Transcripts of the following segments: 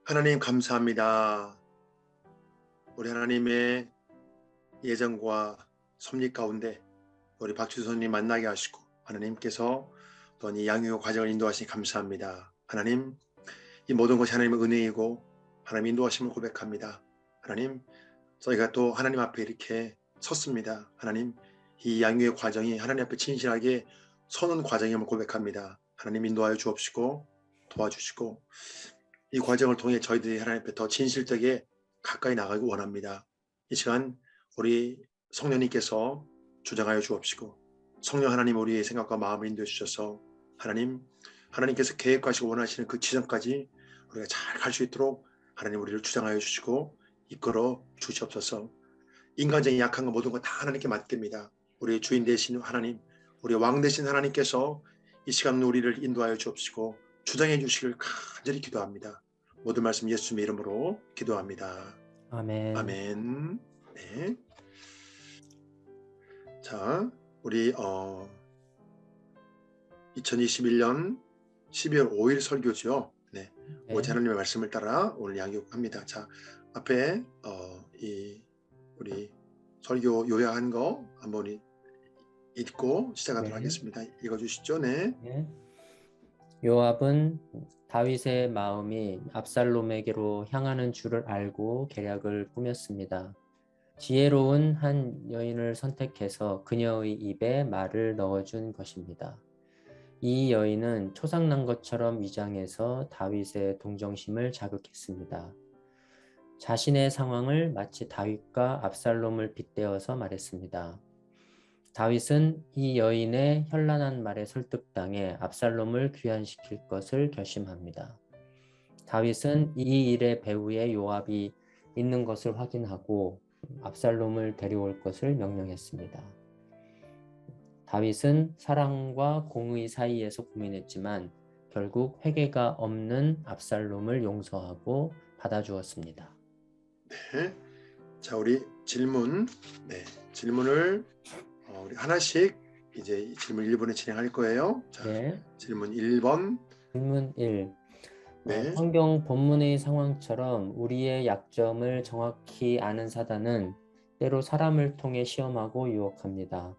하나님 감사합니다. 우리 하나님의 예정과 섭리 가운데 우리 박주선님 만나게 하시고 하나님께서 또한 이 양육 과정을 인도하시니 감사합니다. 하나님, 이 모든 것이 하나님의 은혜이고 하나님 인도하심을 고백합니다. 하나님, 저희가 또 하나님 앞에 이렇게 섰습니다. 하나님, 이 양육의 과정이 하나님 앞에 진실하게 서는 과정임을 고백합니다. 하나님 인도하여 주옵시고 도와주시고 이 과정을 통해 저희들이 하나님 앞에 더 진실되게 가까이 나가기 원합니다. 이 시간 우리 성령님께서 주장하여 주옵시고 성령 하나님 우리의 생각과 마음을 인도해 주셔서 하나님께서 계획하시고 원하시는 그 지점까지 우리가 잘 갈 수 있도록 하나님 우리를 주장하여 주시고 이끌어 주시옵소서. 인간적인 약한 거 모든 거 다 하나님께 맡깁니다. 우리의 주인 되신 하나님, 우리의 왕 되신 하나님께서 이 시간 우리를 인도하여 주옵시고 주장해 주시길 간절히 기도합니다. 모든 말씀 예수님의 이름으로 기도합니다. 아멘. 아멘. 네. 자, 우리 2021년 12월 5일 설교죠. 네. 오직 하나님의 말씀을 따라 오늘 양육합니다. 자, 앞에 우리 설교 요약한 거 한번 읽고 시작하도록 하겠습니다. 읽어주시죠. 네. 요압은 다윗의 마음이 압살롬에게로 향하는 줄을 알고 계략을 꾸몄습니다. 지혜로운 한 여인을 선택해서 그녀의 입에 말을 넣어준 것입니다. 이 여인은 초상난 것처럼 위장해서 다윗의 동정심을 자극했습니다. 자신의 상황을 마치 다윗과 압살롬을 빗대어서 말했습니다. 다윗은 이 여인의 현란한 말에 설득당해 압살롬을 귀환시킬 것을 결심합니다. 다윗은 이 일의 배후에 요압이 있는 것을 확인하고 압살롬을 데려올 것을 명령했습니다. 다윗은 사랑과 공의 사이에서 고민했지만 결국 회개가 없는 압살롬을 용서하고 받아주었습니다. 네. 자, 우리 질문. 네. 질문을 우리 하나씩 이제 질문 1번에 진행할 거예요. 자, 질문 1번. 질문 1. 네. 성경 본문의 상황처럼 우리의 약점을 정확히 아는 사단은 때로 사람을 통해 시험하고 유혹합니다.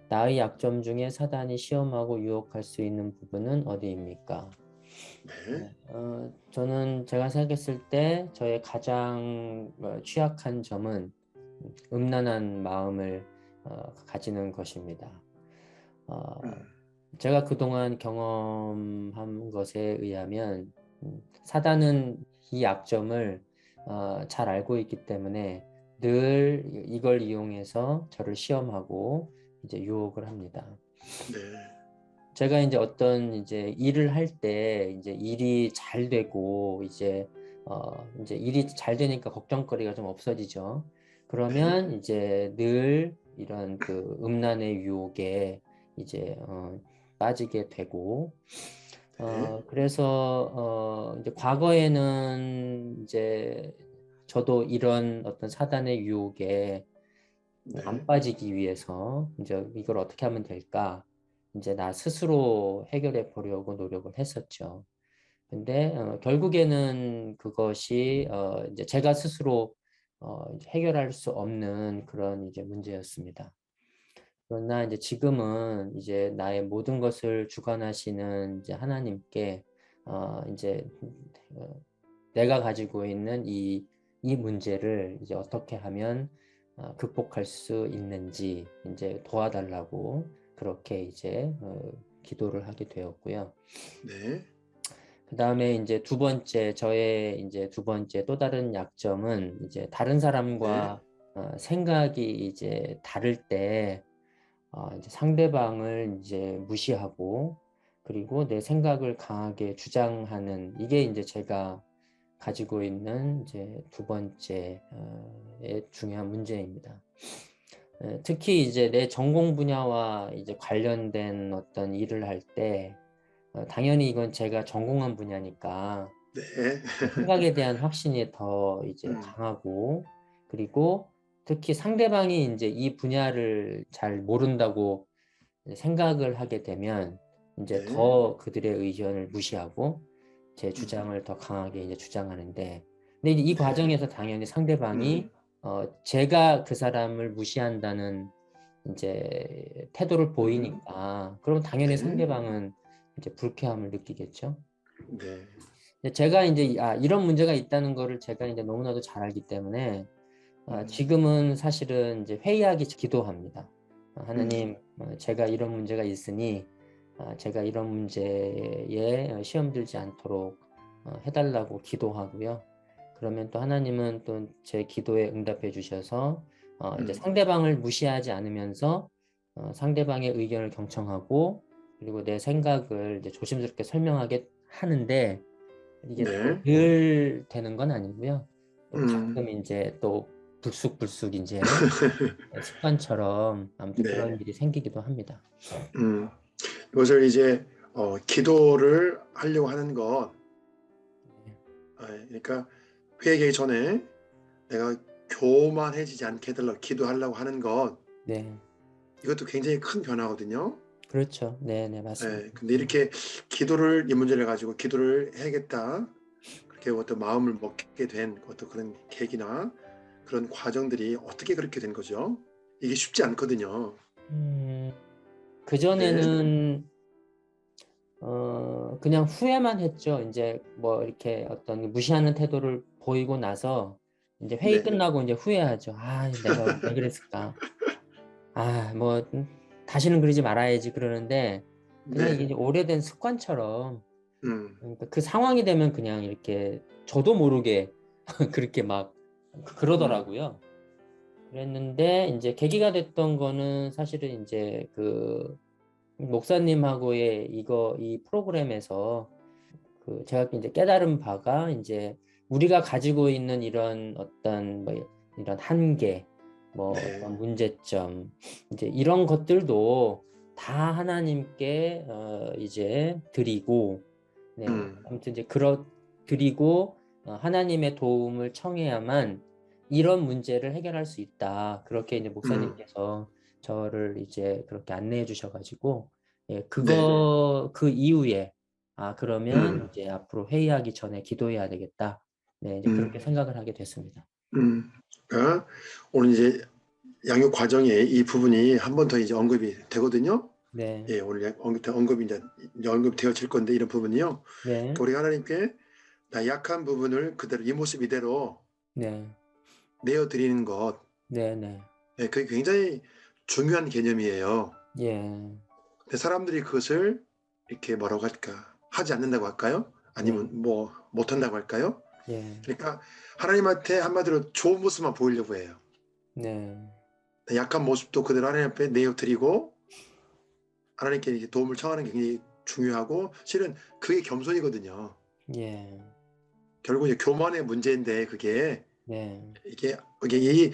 나의 약점 중에 사단이 시험하고 유혹할 수 있는 부분은 어디입니까? 네. 저는 제가 생각했을 때 저의 가장 취약한 점은 음란한 마음을 가지는 것입니다. 제가 그동안 경험한 것에 의하면 사단은 이 약점을 잘 알고 있기 때문에 늘 이걸 이용해서 저를 시험하고 이제 유혹을 합니다. 네. 제가 이제 어떤 이제 일을 할 때 이제 일이 잘 되고 이제 일이 잘 되니까 걱정거리가 좀 없어지죠. 그러면 이제 늘 이런 그 음란의 유혹에 이제 빠지게 되고 그래서 이제 과거에는 이제 저도 이런 어떤 사단의 유혹에 안 빠지기 위해서 이제 이걸 어떻게 하면 될까? 이제 나 스스로 해결해 보려고 노력을 했었죠. 근데 결국에는 그것이 이제 제가 스스로 이제 해결할 수 없는 그런 이제 문제였습니다. 그러나 이제 지금은 이제 나의 모든 것을 주관하시는 이제 하나님께 이제 내가 가지고 있는 이 문제를 이제 어떻게 하면 극복할 수 있는지 이제 도와달라고 그렇게 이제 기도를 하게 되었고요. 네. 그 다음에 이제 저의 이제 두 번째 또 다른 약점은 이제 다른 사람과 생각이 이제 다를 때 이제 상대방을 이제 무시하고 그리고 내 생각을 강하게 주장하는 이게 이제 제가 가지고 있는 이제 두 번째 중요한 문제입니다. 특히 이제 내 전공 분야와 이제 관련된 어떤 일을 할 때 당연히 이건 제가 전공한 분야니까 생각에 대한 확신이 더 이제 강하고 그리고 특히 상대방이 이제 이 분야를 잘 모른다고 생각을 하게 되면 이제 더 그들의 의견을 무시하고 제 주장을 더 강하게 이제 주장하는데, 근데 이제 이 네. 과정에서 당연히 상대방이 제가 그 사람을 무시한다는 이제 태도를 보이니까, 그럼 당연히 네. 상대방은 이제 불쾌함을 느끼겠죠. 네. 근데 제가 이제 이런 문제가 있다는 거를 제가 이제 너무나도 잘 알기 때문에 지금은 사실은 이제 회의하기 기도합니다. 하나님, 제가 이런 문제가 있으니 제가 이런 문제에 시험 들지 않도록 해달라고 기도하고요. 그러면 또 하나님은 또 제 기도에 응답해 주셔서 이제 상대방을 무시하지 않으면서 상대방의 의견을 경청하고 그리고 내 생각을 이제 조심스럽게 설명하게 하는데 이게 또 네. 늘 되는 건 아니고요. 또 음. 가끔 이제 또 불쑥불쑥 이제 습관처럼 아무튼 네. 그런 일이 생기기도 합니다. 음. 이것을 이제 기도를 하려고 하는 것, 그러니까 회개하기 전에 내가 교만해지지 않게 해달라고 기도하려고 하는 것, 네, 이것도 굉장히 큰 변화거든요. 그렇죠. 네, 네, 맞습니다. 근데 이렇게 기도를 이 문제를 가지고 기도를 해야겠다 그렇게 어떤 마음을 먹게 된 어떤 그런 계기나 그런 과정들이 어떻게 그렇게 된 거죠? 이게 쉽지 않거든요. 음, 네, 그전에는 그냥 후회만 했죠. 이제 뭐 이렇게 어떤 무시하는 태도를 보이고 나서 이제 회의 네, 끝나고 이제 후회하죠. 내가 왜 그랬을까? 뭐 다시는 그러지 말아야지 그러는데 그냥 이게 네, 이제 오래된 습관처럼 음, 그러니까 그 상황이 되면 그냥 이렇게 저도 모르게 그렇게 막 음, 그러더라고요. 그랬는데 이제 계기가 됐던 거는 사실은 이제 그 목사님하고의 이 프로그램에서 그 제가 이제 깨달은 바가 이제 우리가 가지고 있는 이런 어떤 뭐 이런 한계, 뭐 네, 어떤 문제점, 이제 이런 것들도 다 하나님께 이제 드리고, 네, 음, 아무튼 이제 드리고 하나님의 도움을 청해야만 이런 문제를 해결할 수 있다. 그렇게 이제 음, 목사님께서 저를 이제 그렇게 안내해 주셔가지고, 예, 네, 그 이후에 그러면 음, 이제 앞으로 회의하기 전에 기도해야 되겠다. 네, 이제 그렇게 음, 생각을 하게 됐습니다. 그러니까 오늘 이제 양육 과정에 이 부분이 한 번 더 이제 언급이 되거든요. 네, 예, 오늘 언급이 이제 언급되어질 건데 이런 부분이요. 그러니까 네, 우리가 하나님께 나 약한 부분을 그대로 이 모습 이대로 네, 내어 드리는 것, 네, 네, 그게 굉장히 중요한 개념이에요. 예, 근데 사람들이 그것을 이렇게 뭐라고 할까? 하지 않는다고 할까요? 네, 아니면 뭐 못한다고 할까요? 예, 그러니까 하나님한테 한마디로 좋은 모습만 보이려고 해요. 네, 약한 모습도 그대로 하나님 앞에 내어 드리고 하나님께 이렇게 도움을 청하는 게 굉장히 중요하고 실은 그게 겸손이거든요. 예, 결국 이제 교만의 문제인데 그게 네, 이게 이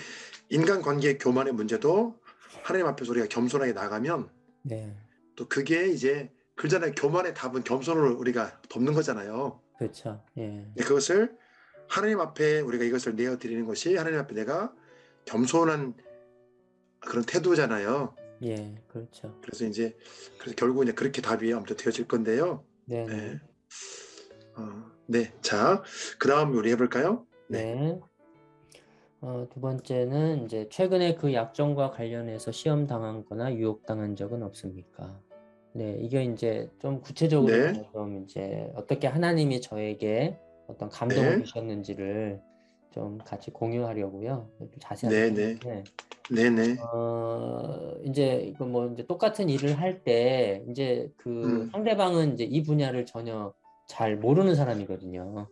인간관계 교만의 문제도 하나님 앞에서 우리가 겸손하게 나가면 네, 또 그게 이제 그잖아요. 교만의 답은 겸손으로 우리가 돕는 거잖아요. 그렇죠. 예, 그것을 하나님 앞에 우리가 이것을 내어 드리는 것이 하나님 앞에 내가 겸손한 그런 태도잖아요. 예, 그렇죠. 그래서 이제 그래서 결국 이제 그렇게 답이 아무튼 되어질 건데요. 네, 네, 네, 네. 자, 그 다음 우리 해볼까요? 네, 네. 두 번째는 이제 최근에 그 약점과 관련해서 시험 당한 거나 유혹당한 적은 없습니까? 네, 이게 이제 좀 구체적으로 네, 저는 좀 이제 어떻게 하나님이 저에게 어떤 감동을 네, 주셨는지를 좀 같이 공유하려고요. 좀 자세하게 네, 네, 했는데, 네, 네, 이제 이거 뭐 이제 똑같은 일을 할 때 이제 그 음, 상대방은 이제 이 분야를 전혀 잘 모르는 사람이거든요.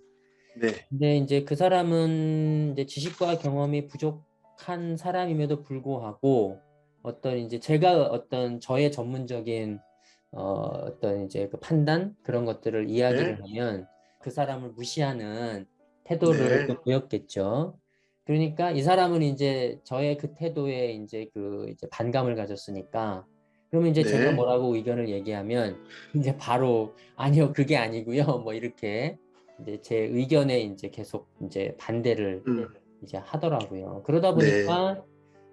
네, 근데 이제 그 사람은 이제 지식과 경험이 부족한 사람임에도 불구하고 어떤 이제 제가 어떤 저의 전문적인 어떤 이제 그 판단 그런 것들을 네, 이야기를 하면 그 사람을 무시하는 태도를 네, 또 보였겠죠. 그러니까 이 사람은 이제 저의 그 태도에 이제 그 이제 반감을 가졌으니까 그러면 이제 제가 네, 뭐라고 의견을 얘기하면 이제 바로 아니요 그게 아니고요 뭐 이렇게 이제 제 의견에 이제 계속 이제 반대를 이제 하더라고요. 그러다 네, 보니까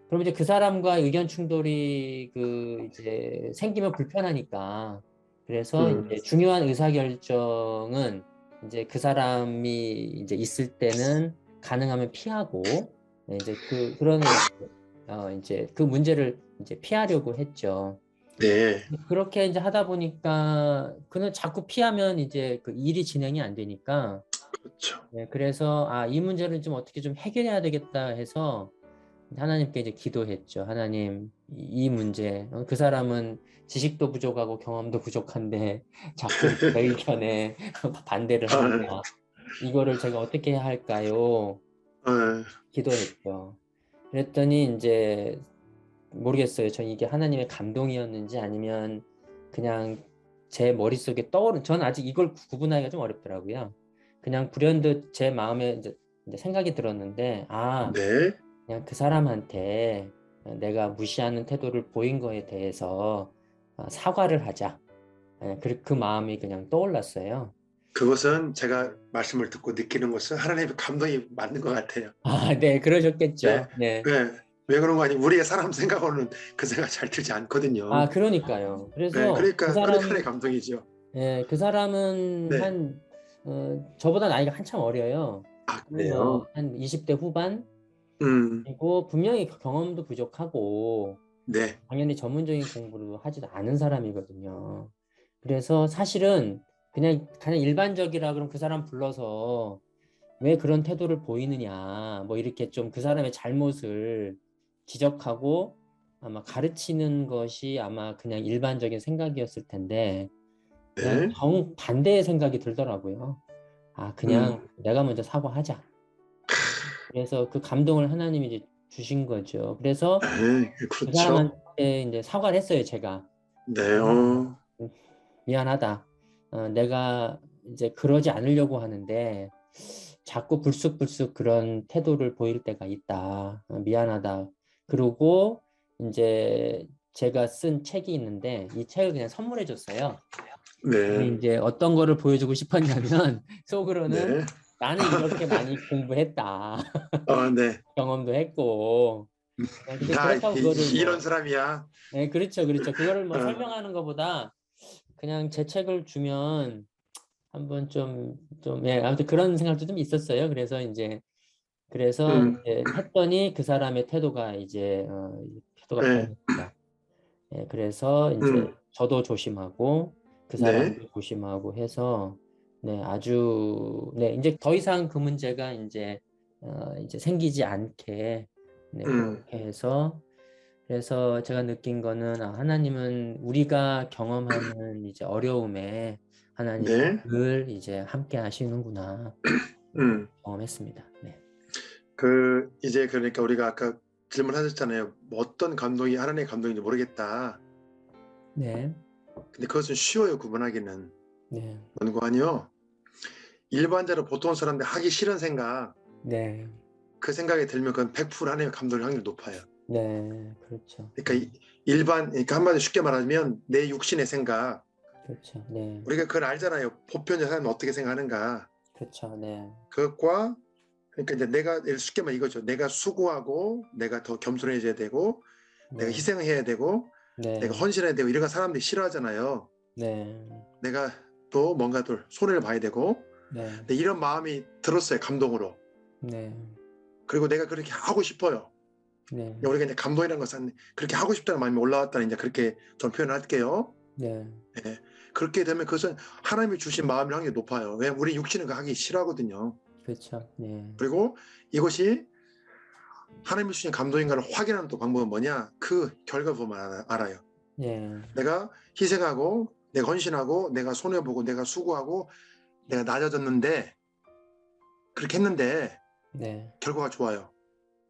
그럼 이제 그 사람과 의견 충돌이 그 이제 생기면 불편하니까 그래서 음, 이제 중요한 의사결정은 이제 그 사람이 이제 있을 때는 가능하면 피하고 이제 그런 이제 그 문제를 이제 피하려고 했죠. 네, 그렇게 이제 하다 보니까 그는 자꾸 피하면 이제 그 일이 진행이 안 되니까 그렇죠. 그래서 이 문제를 좀 어떻게 좀 해결해야 되겠다 해서 하나님께 이제 기도했죠. 하나님, 이 문제, 그 사람은 지식도 부족하고 경험도 부족한데 자꾸 제 의견에 반대를 아, 한다. 이거를 제가 어떻게 해야 할까요? 아, 기도했죠. 그랬더니 이제 모르겠어요. 저 이게 하나님의 감동이었는지 아니면 그냥 제 머릿속에 떠오른, 전 아직 이걸 구분하기가 좀 어렵더라고요. 그냥 불현듯 제 마음에 이제 생각이 들었는데, 네, 그냥 그 사람한테 내가 무시하는 태도를 보인 거에 대해서 사과를 하자. 그 마음이 그냥 떠올랐어요. 그것은 제가 말씀을 듣고 느끼는 것은 하나님의 감동이 맞는 것 같아요. 네, 네, 그러셨겠죠. 네. 네. 왜 그런 거 아니? 우리의 사람 생각으로는 그 생각 잘 들지 않거든요. 그러니까요. 네, 그래서 그러니까 하나님의 감동이죠. 그 사람은 네, 저보다 나이가 한참 어려요. 그래요. 한 20대 후반? 음, 그리고 분명히 경험도 부족하고, 네, 당연히 전문적인 공부를 하지도 않은 사람이거든요. 그래서 사실은 그냥 일반적이라 그럼 그 사람 불러서 왜 그런 태도를 보이느냐, 뭐 이렇게 좀 그 사람의 잘못을 지적하고 아마 가르치는 것이 아마 그냥 일반적인 생각이었을 텐데, 그냥 네, 정반대의 생각이 들더라고요. 음, 그냥 내가 먼저 사과하자. 그래서 그 감동을 하나님이 이제 주신 거죠. 그래서 네, 그 그렇죠. 사람한테 이제 사과를 했어요, 제가. 네, 미안하다. 내가 이제 그러지 않으려고 하는데 자꾸 불쑥불쑥 그런 태도를 보일 때가 있다. 미안하다. 그리고 이제 제가 쓴 책이 있는데 이 책을 그냥 선물해 줬어요. 네, 이제 어떤 거를 보여주고 싶었냐면 속으로는 네, 나는 이렇게 많이 공부했다. 네. 경험도 했고. 근데 나 그렇다고 그거를 이런 뭐, 사람이야. 네, 그렇죠, 그렇죠. 그거를 뭐 어, 설명하는 것보다 그냥 제 책을 주면 한번 아무튼 그런 생각도 좀 있었어요. 그래서 음, 이제 했더니 그 사람의 태도가 태도가 네, 변했죠. 그래서 이제 음, 저도 조심하고 그 네, 사람도 조심하고 해서 이제 더 이상 그 문제가 이제 생기지 않게 음, 그렇게 해서 그래서 제가 느낀 거는 하나님은 우리가 경험하는 이제 어려움에 하나님은 네, 늘 이제 함께 하시는구나. 그걸 음. 경험했습니다. 네. 이제 그러니까 우리가 아까 질문하셨잖아요. 뭐 어떤 감동이 하나님의 감동인지 모르겠다. 네. 근데 그것은 쉬워요, 구분하기는. 네. 원고하니요. 일반적으로 보통 사람들 하기 싫은 생각, 네. 그 생각이 들면 그건 100% 하나님의 감동일 확률이 높아요. 네. 그렇죠. 그러니까 네. 그러니까 한마디로 쉽게 말하면 내 육신의 생각, 그렇죠. 네. 우리가 그걸 알잖아요. 보편적 사람은 어떻게 생각하는가. 그렇죠. 네. 그것과 그러니까 이제 내가 쉽게 말하면 이거죠. 내가 수고하고 내가 더 겸손해져야 되고 내가 네. 희생해야 되고 내가 네. 헌신해야 되고 이런 거 사람들이 싫어하잖아요. 네. 내가 또 뭔가 또 손해를 봐야 되고 네. 근데 이런 마음이 들었어요. 감동으로. 네. 그리고 내가 그렇게 하고 싶어요. 네. 우리가 이제 감동이라는 것은 그렇게 하고 싶다는 마음이 올라왔다는 이제 그렇게 전 표현할게요. 네. 예. 그렇게 되면 그것은 하나님이 주신 마음이 확률이 높아요. 왜냐하면 우리 육신은 그 하기 싫어하거든요. 그렇죠. 네. 그리고 이것이 하나님이 주신 감동인가를 확인하는 또 방법은 뭐냐? 그 결과 보면 알아요. 네. 내가 희생하고 내가 헌신하고 내가 손해보고 내가 수고하고 내가 낮아졌는데 그렇게 했는데 네. 결과가 좋아요.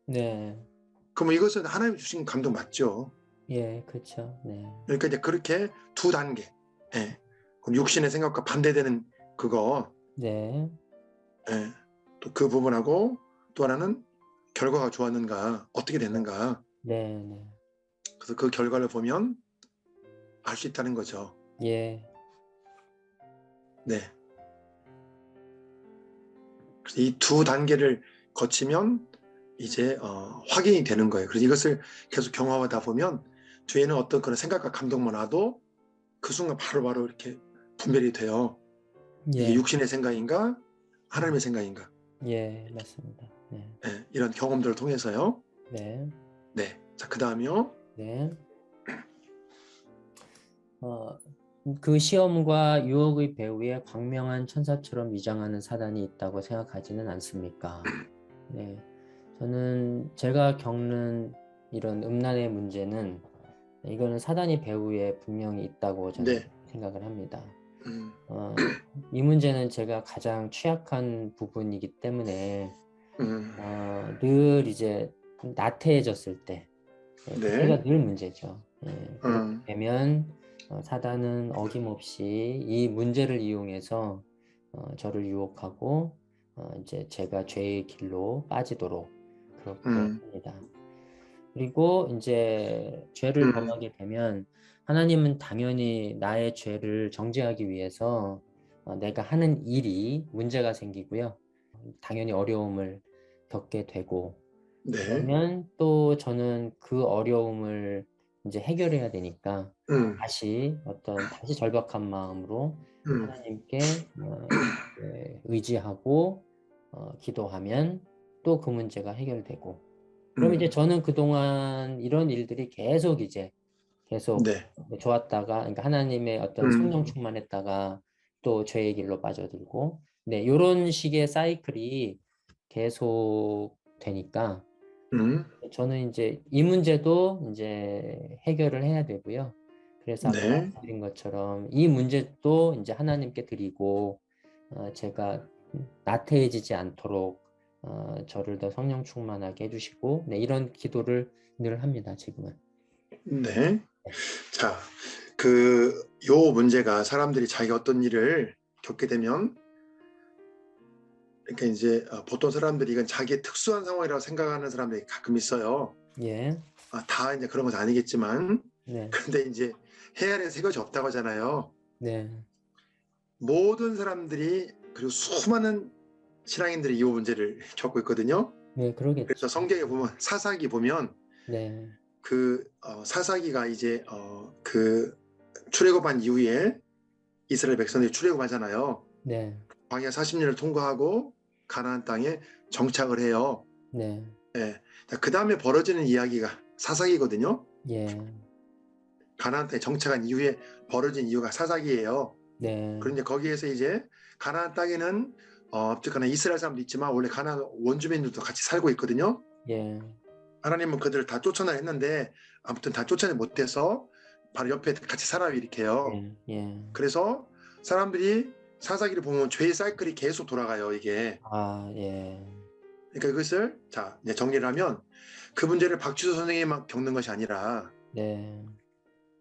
네. 그러면 이것은 하나님이 주신 감동 맞죠? 예, 그렇죠. 네. 그러니까 이제 그렇게 두 단계. 예. 그럼 육신의 생각과 반대되는 그거. 네. 예. 또 그 부분하고 또 하나는 결과가 좋았는가, 어떻게 됐는가. 네. 네. 그래서 그 결과를 보면 알 수 있다는 거죠. 예. 네. 그래서 이 두 단계를 거치면 이제 확인이 되는 거예요. 그래서 이것을 계속 경험하다 보면 뒤에는 어떤 그런 생각과 감동만 와도 그 순간 바로바로 이렇게 분별이 돼요. 이게 예, 육신의 생각인가 하나님의 생각인가? 예, 맞습니다. 네, 예, 이런 경험들을 통해서요. 네, 네. 자, 그 다음이요. 네. 어, 그 시험과 유혹의 배후에 광명한 천사처럼 위장하는 사단이 있다고 생각하지는 않습니까? 네, 저는 제가 겪는 이런 음란의 문제는 이거는 사단이 배후에 분명히 있다고 저는 네. 생각을 합니다. 음, 어, 이 문제는 제가 가장 취약한 부분이기 때문에 음, 늘 이제 나태해졌을 때 네. 그때가 늘 문제죠. 예, 그렇게 음, 되면 사단은 어김없이 이 문제를 이용해서 저를 유혹하고 이제 제가 죄의 길로 빠지도록 그렇게 음, 합니다. 그리고 이제 죄를 음, 범하게 되면 하나님은 당연히 나의 죄를 정죄하기 위해서 내가 하는 일이 문제가 생기고요. 당연히 어려움을 겪게 되고 네. 그러면 또 저는 그 어려움을 이제 해결해야 되니까 음, 다시 절박한 마음으로 음, 하나님께 의지하고 기도하면 또 그 문제가 해결되고 그럼 이제 음, 저는 그동안 이런 일들이 계속 네. 좋았다가 그러니까 하나님의 어떤 음, 성령 충만했다가 또 죄의 길로 빠져들고 네, 이런 식의 사이클이 계속 되니까 음, 저는 이제 이 문제도 이제 해결을 해야 되고요. 그래서 아까 네. 말씀드린 것처럼 이 문제도 이제 하나님께 드리고 제가 나태해지지 않도록 저를 더 성령 충만하게 해주시고 네, 이런 기도를 늘 합니다. 지금은. 네. 자, 요 문제가 사람들이 자기가 어떤 일을 겪게 되면, 그러니까 이제 보통 사람들이 이건 자기의 특수한 상황이라고 생각하는 사람들이 가끔 있어요. 예, 다 이제 그런 것은 아니겠지만, 네, 근데 이제 해안에 세 가지 없다고 하잖아요. 네, 모든 사람들이 그리고 수많은 신앙인들이 이 문제를 겪고 있거든요. 네, 그래서 그러겠죠. 성경에 보면 사사기 보면 네, 사사기가 이제 출애굽한 이후에 이스라엘 백성들이 출애굽하잖아요. 네, 광야 40년을 통과하고 가나안 땅에 정착을 해요. 네, 예. 그 다음에 벌어지는 이야기가 사사기거든요. 예, 가나안 땅에 정착한 이후에 벌어진 이유가 사사기예요. 네, 그런데 거기에서 이제 가나안 땅에는 어쨌거나 이스라엘 사람도 있지만 원래 가나안 원주민들도 같이 살고 있거든요. 예, 하나님은 그들을 다 쫓아내야 했는데 아무튼 다 쫓아내지 못해서 바로 옆에 같이 살아요 이렇게요. 예, 예. 그래서 사람들이 사사기를 보면 죄의 사이클이 계속 돌아가요 이게. 아, 예, 그러니까 이것을 자 이제 정리를 하면 그 문제를 박주서 선생님만 겪는 것이 아니라 네,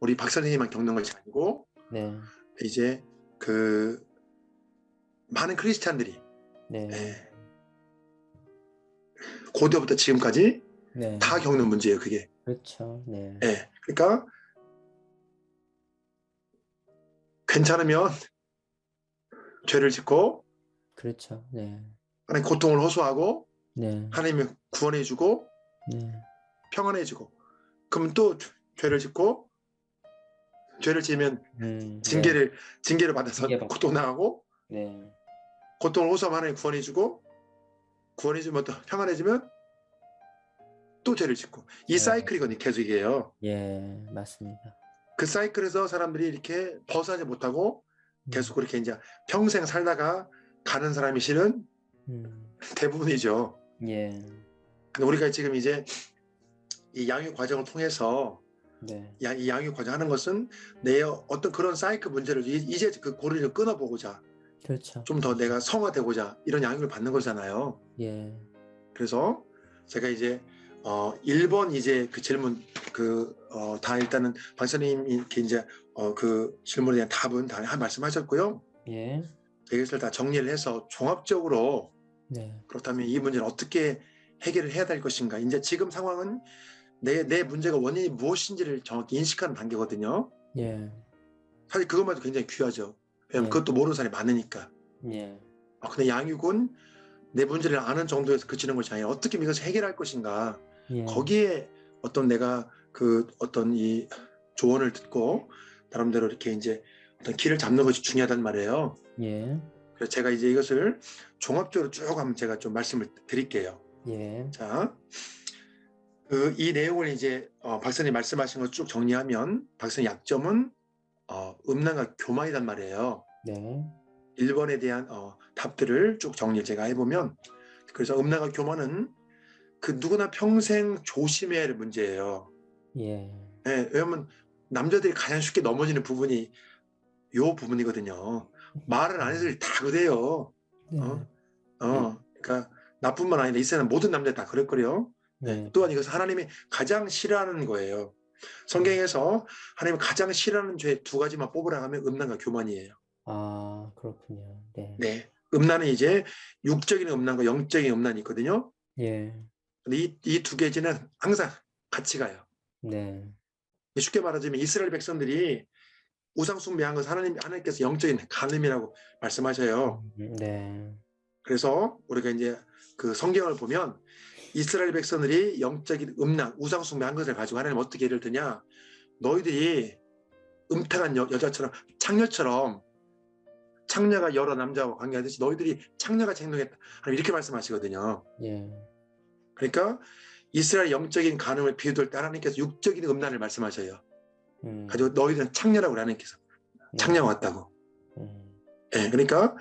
우리 박 선생님만 겪는 것이 아니고 네, 이제 그 많은 크리스찬들이 네, 예, 고대부터 지금까지 네, 다 겪는 문제예요 그게. 그렇죠. 네, 예, 그러니까 괜찮으면 죄를 짓고 그렇죠. 네, 하나님 고통을 호소하고 네, 하나님이 구원해주고 네, 평안해주고 그러면 또 죄를 짓고 죄를 지으면 네, 징계를 받아서 이게 고통 당하고 네, 고통을 호소하면 하나님 구원해주고 구원해주면 또 평안해지면 또 죄를 짓고 이 네, 사이클이거든요 계속 이게요. 예, 맞습니다. 그 사이클에서 사람들이 이렇게 벗어나지 못하고 음, 계속 그렇게 이제 평생 살다가 가는 사람이 실은 음, 대부분이죠. 예, 근데 우리가 지금 이제 이 양육 과정을 통해서 네, 이 양육 과정 하는 것은 내 어떤 그런 사이클 문제를 이제 그 고리를 끊어보고자 그렇죠. 좀 더 내가 성화되고자 이런 양육을 받는 거잖아요. 예, 그래서 제가 이제 1번 이제 그 질문 다 일단은 박사님이 이렇게 이제 그 질문에 대한 답은 다 말씀하셨고요. 예, 이것을 다 정리를 해서 종합적으로 네, 그렇다면 이 문제를 어떻게 해결을 해야 될 것인가. 이제 지금 상황은 내 문제가 원인이 무엇인지를 정확히 인식하는 단계거든요. 예, 사실 그것만도 굉장히 귀하죠. 왜냐하면 예, 그것도 모르는 사람이 많으니까. 예, 근데 양육은 내 문제를 아는 정도에서 그치는 것이 아니라 어떻게 이것을 해결할 것인가. 예, 거기에 어떤 내가 어떤 이 조언을 듣고 나름대로 이렇게 이제 어떤 길을 잡는 것이 중요하단 말이에요. 예, 그래서 제가 이제 이것을 종합적으로 쭉 한번 제가 좀 말씀을 드릴게요. 예. 자, 이 내용을 이제 박사님 말씀하신 거 쭉 정리하면 박사님 약점은 음란과 교만이란 말이에요. 네. 1번에 대한 답들을 쭉 정리를 제가 해보면, 그래서 음란과 교만은 그 누구나 평생 조심해야 할 문제예요. 예. 예, 왜냐하면 남자들이 가장 쉽게 넘어지는 부분이 요 부분이거든요. 말을 안 해서 다 그래요. 네. 그러니까 나뿐만 아니라 이 세상 모든 남자 다 그럴 거예요. 네. 또한 이것은 하나님이 가장 싫어하는 거예요. 성경에서 하나님이 가장 싫어하는 죄 두 가지만 뽑으라 하면 음란과 교만이에요. 아, 그렇군요. 네. 네, 음란은 이제 육적인 음란과 영적인 음란이 있거든요. 예. 근데 이 두 개지는 항상 같이 가요. 네. 쉽게 말하자면 이스라엘 백성들이 우상 숭배한 것은 하나님께서 영적인 간음이라고 말씀하셔요. 네. 그래서 우리가 이제 그 성경을 보면 이스라엘 백성들이 영적인 음란, 우상 숭배한 것을 가지고 하나님 어떻게 예를 드냐? 너희들이 음탕한 여자처럼 창녀가 여러 남자와 관계하듯이 너희들이 창녀같이 행동했다. 하나님 이렇게 말씀하시거든요. 예. 그러니까 이스라엘 영적인 간음을 비유할 때 하나님께서 육적인 음란을 말씀하셔요. 가지고 너희들은 창녀라고 하나님께서 창녀가 왔다고. 네, 그러니까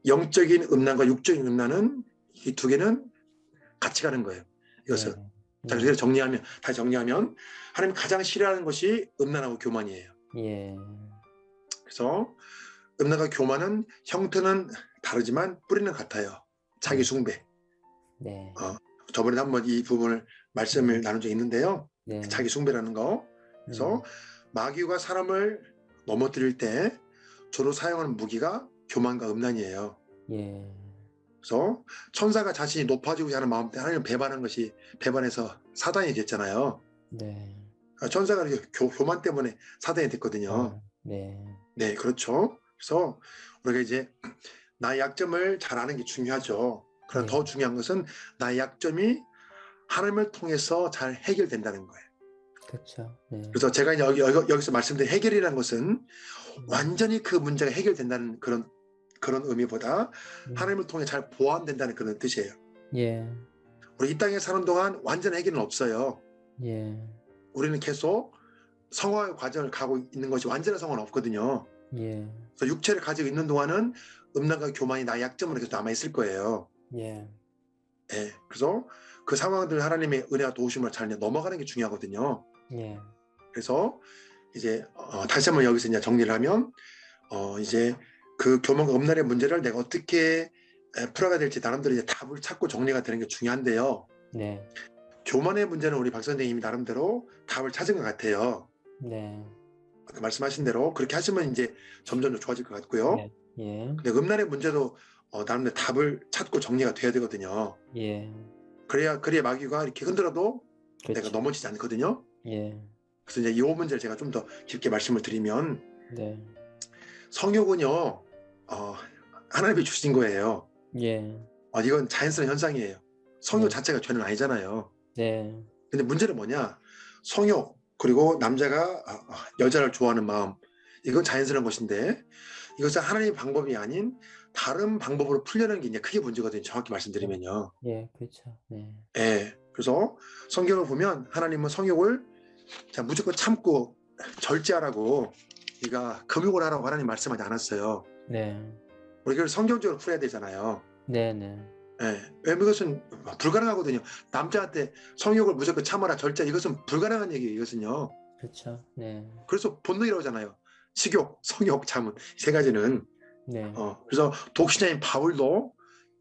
영적인 음란과 육적인 음란은 이 두 개는 같이 가는 거예요. 이것은. 자, 그래서 다시 정리하면 하나님 가장 싫어하는 것이 음란하고 교만이에요. 예. 그래서 음란과 교만은 형태는 다르지만 뿌리는 같아요. 자기 숭배. 네. 저번에 한번 이 부분을 말씀을 나눈 적이 있는데요. 네. 자기 숭배라는 거. 그래서 마귀가 사람을 넘어뜨릴 때 주로 사용하는 무기가 교만과 음란이에요. 예. 그래서 천사가 자신이 높아지고자 하는 마음 때 하나님을 배반해서 사단이 됐잖아요. 네. 천사가 교만 때문에 사단이 됐거든요. 네. 네, 그렇죠. 그래서 우리가 이제 나의 약점을 잘 아는 게 중요하죠. 그러나 더 중요한 것은 나의 약점이 하나님을 통해서 잘 해결된다는 거예요. 그렇죠. 네. 그래서 제가 여기서 말씀드린 해결이라는 것은 완전히 그 문제가 해결된다는 그런 의미보다 하나님을 통해 잘 보완된다는 그런 뜻이에요. 예. 우리 이 땅에 사는 동안 완전 해결은 없어요. 예. 우리는 계속 성화의 과정을 가고 있는 것이 완전한 성화는 없거든요. 예. 그래서 육체를 가지고 있는 동안은 음란과 교만이 나의 약점으로 계속 남아있을 거예요. 예. 예. 그래서 그 상황들 하나님의 은혜와 도우심을 잘 넘어가는 게 중요하거든요. 예. 그래서 이제 다시 한번 여기서 이제 정리를 하면 이제 그 교만과 음란의 문제를 내가 어떻게 풀어가야 될지 나름대로 이제 답을 찾고 정리가 되는 게 중요한데요. 네. 교만의 문제는 우리 박 선생님이 나름대로 답을 찾은 것 같아요. 네. 아까 말씀하신 대로 그렇게 하시면 이제 점점 더 좋아질 것 같고요. 네. 예. 근데 음란의 문제도 나름대로 답을 찾고 정리가 돼야 되거든요. 예. 그래야 마귀가 이렇게 흔들어도 그렇죠. 내가 넘어지지 않거든요. 예. 그래서 이제 이 문제를 제가 좀 더 깊게 말씀을 드리면 네. 성욕은요 하나님이 주신 거예요. 예. 이건 자연스러운 현상이에요. 성욕 네. 자체가 죄는 아니잖아요. 네. 근데 문제는 뭐냐? 성욕 그리고 남자가 여자를 좋아하는 마음 이건 자연스러운 것인데 이것은 하나님의 방법이 아닌 다른 방법으로 풀려는 게 이제 크게 문제거든요. 정확히 말씀드리면요. 예, 그렇죠. 네. 예. 그래서 성경을 보면 하나님은 성욕을 무조건 참고 절제하라고 네가 금욕을 하라고 하나님 말씀하지 않았어요. 네. 우리 그걸 성경적으로 풀어야 되잖아요. 네, 네. 예. 왜냐면 이것은 불가능하거든요. 남자한테 성욕을 무조건 참아라 절제 이것은 불가능한 얘기예요. 이것은요. 그렇죠. 네. 그래서 본능이라고 하잖아요. 식욕, 성욕, 자문 세 가지는. 네. 그래서 독신자인 바울도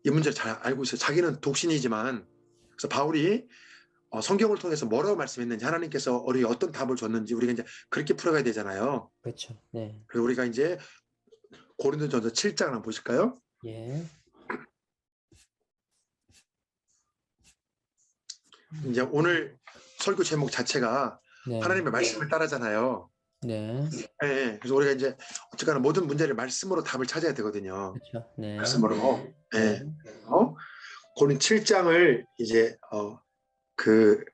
이 문제를 잘 알고 있어요. 자기는 독신이지만 그래서 바울이 성경을 통해서 뭐라고 말씀했는지 하나님께서 우리에게 어떤 답을 줬는지 우리가 이제 그렇게 풀어가야 되잖아요. 그렇죠. 네. 그래서 우리가 이제 고린도전서 7장 한번 보실까요? 예. 이제 오늘 설교 제목 자체가 네. 하나님의 말씀을 따르잖아요. 네. 네. 그래서 우리가 이제 어쨌거나 모든 문제를 말씀으로 답을 찾아야 되거든요. 그렇죠. 네. 말씀으로. 네. 네. 고린 7장을 이제 그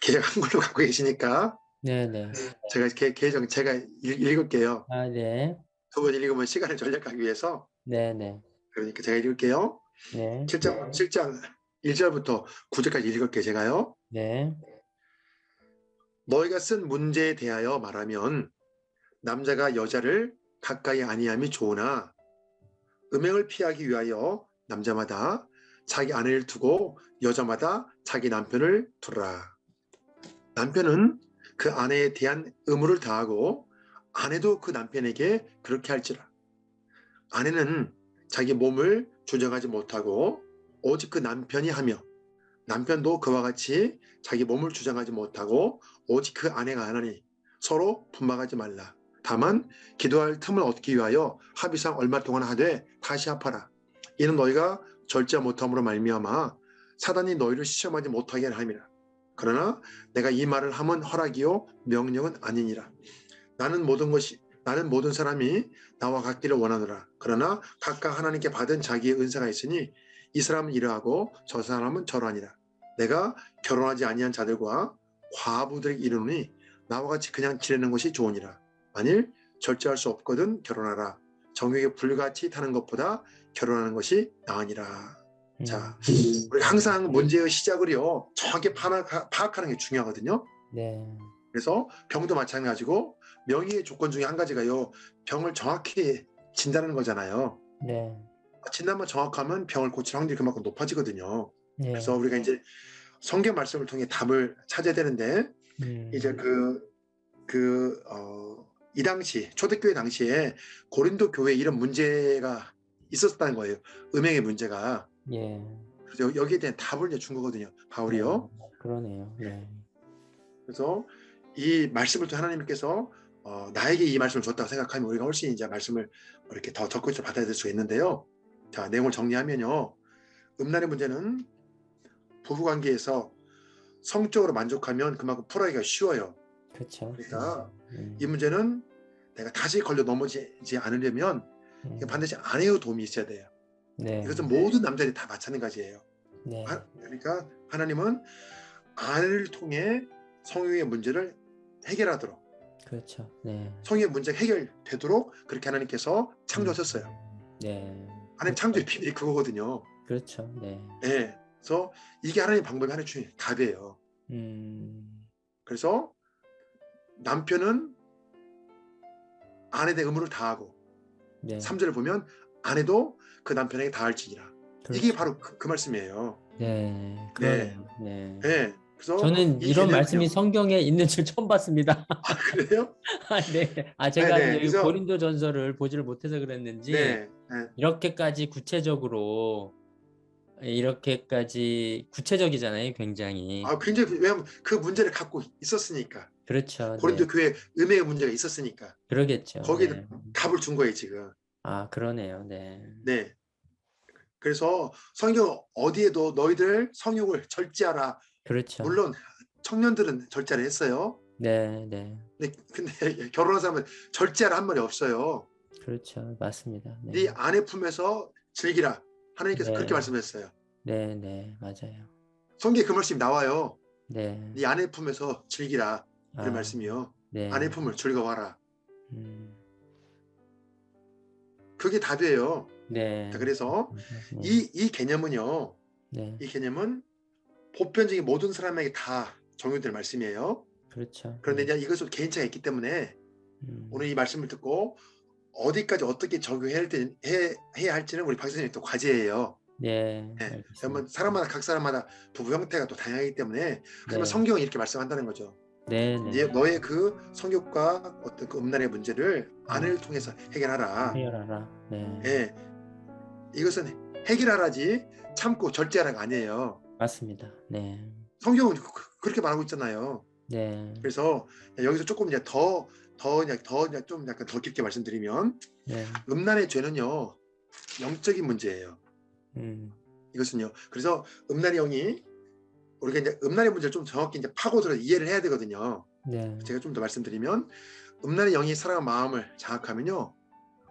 계정 한글로 갖고 계시니까 네, 네. 제가 계정 제가 읽을게요. 아, 네. 두 번 읽으면 시간을 절약하기 위해서 네, 네, 그러니까 제가 읽을게요. 네, 7장 1절부터 9절까지 읽을게요. 제가요. 네, 너희가 쓴 문제에 대하여 말하면 남자가 여자를 가까이 아니함이 좋으나 음행을 피하기 위하여 남자마다 자기 아내를 두고 여자마다 자기 남편을 두라. 남편은 그 아내에 대한 의무를 다하고 아내도 그 남편에게 그렇게 할지라. 아내는 자기 몸을 조정하지 못하고 오직 그 남편이 하며 남편도 그와 같이 자기 몸을 주장하지 못하고 오직 그 아내가 하나니 서로 분망하지 말라. 다만 기도할 틈을 얻기 위하여 합의상 얼마 동안 하되 다시 합하라. 이는 너희가 절제 못함으로 말미암아 사단이 너희를 시험하지 못하게 함이라. 그러나 내가 이 말을 함은 허락이요 명령은 아니니라. 나는 모든 사람이 나와 같기를 원하노라. 그러나 각각 하나님께 받은 자기의 은사가 있으니 이 사람은 이러하고 저 사람은 저러하니라. 내가 결혼하지 아니한 자들과 과부들에게 이르노니 나와 같이 그냥 지내는 것이 좋으니라. 만일 절제할 수 없거든 결혼하라. 정욕에 불같이 타는 것보다 결혼하는 것이 나으니라. 자, 우리 항상 문제의 시작을요 정확히 파악하는 게 중요하거든요. 네, 그래서 병도 마찬가지고 명의의 조건 중에 한 가지가요 병을 정확히 진단하는 거잖아요. 네, 진단만 정확하면 병을 고칠 확률이 그만큼 높아지거든요. 그래서 네, 우리가 이제 성경 말씀을 통해 답을 찾아야 되는데 이제 이 당시 초대교회 당시에 고린도 교회에 이런 문제가 있었다는 거예요. 음행의 문제가. 예, 그래서 여기에 대한 답을 이제 준 거거든요. 네, 바울이요. 그러네요. 네, 그래서 이 말씀을 또 하나님께서 나에게 이 말씀을 줬다고 생각하면 우리가 훨씬 이제 말씀을 이렇게 더 적극적으로 받아들일 수가 있는데요. 자, 내용을 정리하면요. 음란의 문제는 부부관계에서 성적으로 만족하면 그만큼 풀어가기가 쉬워요. 그렇죠. 그러니까 이 문제는 내가 다시 걸려 넘어지지 않으려면 반드시 아내의 도움이 있어야 돼요. 네, 이것은 모든 남자들이 다 마찬가지예요. 네, 그러니까 하나님은 아내를 통해 성욕의 문제를 해결하도록 그렇죠. 네, 성욕의 문제가 해결되도록 그렇게 하나님께서 창조하셨어요. 네, 하나님 창조의 비밀이 그거거든요. 그렇죠. 네, 네. 그래서 이게 하나님의 방법이 하나님 중에 답이에요. 그래서 남편은 아내에 대한 의무를 다하고 네, 3절을 보면 아내도 그 남편에게 다할지니라. 그렇죠. 이게 바로 그 말씀이에요. 네, 네. 그러네요. 네. 네. 그래서 저는 이 이런 개념은요. 말씀이 성경에 있는 줄 처음 봤습니다. 아, 그래요? 네. 네, 제가 아직 네. 여기 그래서 고린도 전서를 보지를 못해서 그랬는지, 네. 네. 이렇게까지 구체적으로, 이렇게까지 구체적이잖아요, 굉장히. 굉장히 왜냐하면 그 문제를 갖고 있었으니까. 그렇죠. 고린도 네. 교회 음행의 문제가 있었으니까. 그러겠죠. 거기에 네. 답을 준 거예요, 지금. 아, 그러네요. 네. 네. 그래서 성경 어디에도 너희들 성욕을 절제하라. 그렇죠. 물론 청년들은 절제를 했어요. 네, 네. 근데 결혼한 사람은 절제하라 한 말이 없어요. 그렇죠. 맞습니다. 네 네. 아내 품에서 즐기라. 하나님께서 그렇게 네. 말씀했어요. 네, 네. 맞아요. 성경에 그 말씀이 나와요. 네. 네 아내 품에서 즐기라. 이런 아, 말씀이요. 아내 네. 품을 즐거워하라. 음, 그게 답이에요. 네. 자, 그래서 네. 이 개념은요. 네. 이 개념은 보편적인 모든 사람에게 다 적용될 말씀이에요. 그렇죠. 그런데 네. 이제 이것은 개인차가 있기 때문에 오늘 이 말씀을 듣고 어디까지 어떻게 해야 할지는 우리 박 선생님이 또 과제예요. 네. 네. 알겠습니다. 그러면 각 사람마다 부부 형태가 또 다양하기 때문에 하지만 네. 성경이 이렇게 말씀한다는 거죠. 네, 네. 너의 그 성욕과 어떤 그 음란의 문제를 아내를 통해서 해결하라. 해결하라. 네. 예, 이것은 해결하라지 참고 절제하라가 아니에요. 맞습니다. 네. 성경은 그렇게 말하고 있잖아요. 네. 그래서 여기서 조금 이제 좀 약간 더 깊게 말씀드리면 네. 음란의 죄는요 영적인 문제예요. 이것은요. 그래서 음란의 영이 우리가 이제 음란의 문제를 좀 정확히 이제 파고들어 이해를 해야 되거든요. 네. 제가 좀 더 말씀드리면 음란의 영이 사람의 마음을 장악하면요